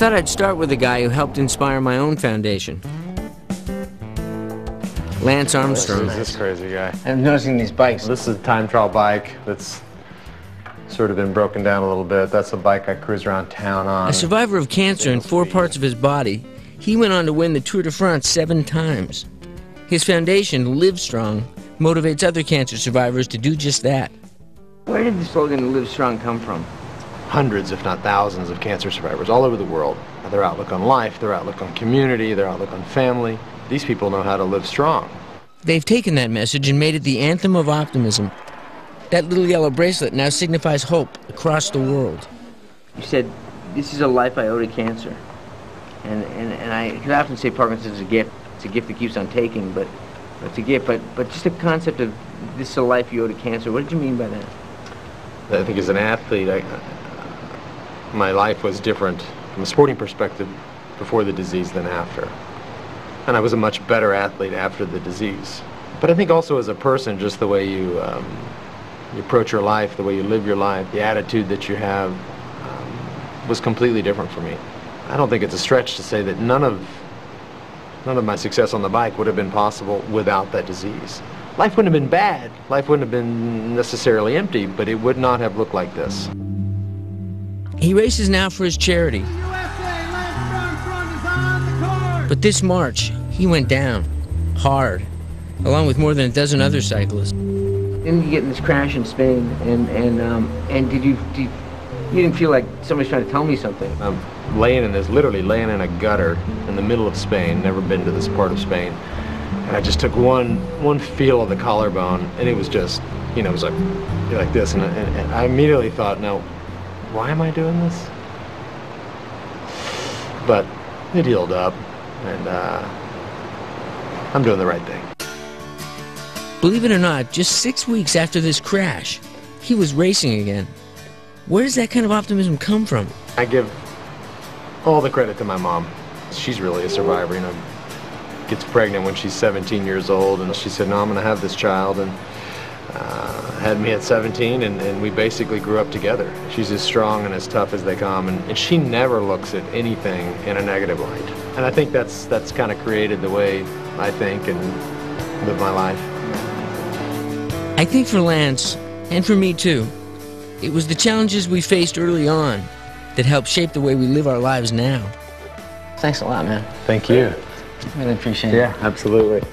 thought I'd start with a guy who helped inspire my own foundation. Lance Armstrong. Who's this crazy guy? I'm noticing these bikes. This is a time trial bike that's sort of been broken down a little bit. That's a bike I cruise around town on. A survivor of cancer in 4 parts of his body, he went on to win the Tour de France 7 times. His foundation, Livestrong, motivates other cancer survivors to do just that. Where did the slogan Livestrong come from? Hundreds, if not thousands, of cancer survivors all over the world. Their outlook on life, their outlook on community, their outlook on family. These people know how to live strong. They've taken that message and made it the anthem of optimism. That little yellow bracelet now signifies hope across the world. You said, this is a life I owe to cancer. And I could often say Parkinson's is a gift. It's a gift that keeps on taking, but it's a gift. But just the concept of this is a life you owe to cancer, what did you mean by that? I think as an athlete, my life was different from a sporting perspective before the disease than after. And I was a much better athlete after the disease. But I think also as a person, just the way you approach your life, the way you live your life, the attitude that you have was completely different for me. I don't think it's a stretch to say that none of my success on the bike would have been possible without that disease. Life wouldn't have been bad. Life wouldn't have been necessarily empty, but it would not have looked like this. He races now for his charity. But this March, he went down, hard, along with more than a dozen other cyclists. Then you get in this crash in Spain, and did you didn't feel like somebody's trying to tell me something? I'm literally laying in a gutter in the middle of Spain, never been to this part of Spain. And I just took one feel of the collarbone, and it was just, it was like this, and I immediately thought, no, why am I doing this? But it healed up, and I'm doing the right thing. Believe it or not, just 6 weeks after this crash, he was racing again. Where does that kind of optimism come from? I give all the credit to my mom. She's really a survivor, gets pregnant when she's 17 years old, and she said, no, I'm going to have this child, and had me at 17, and we basically grew up together. She's as strong and as tough as they come, and she never looks at anything in a negative light. And I think that's kind of created the way I think and live my life. I think for Lance, and for me too, it was the challenges we faced early on that helped shape the way we live our lives now. Thanks a lot, man. Thank you. Really appreciate it. Yeah, absolutely.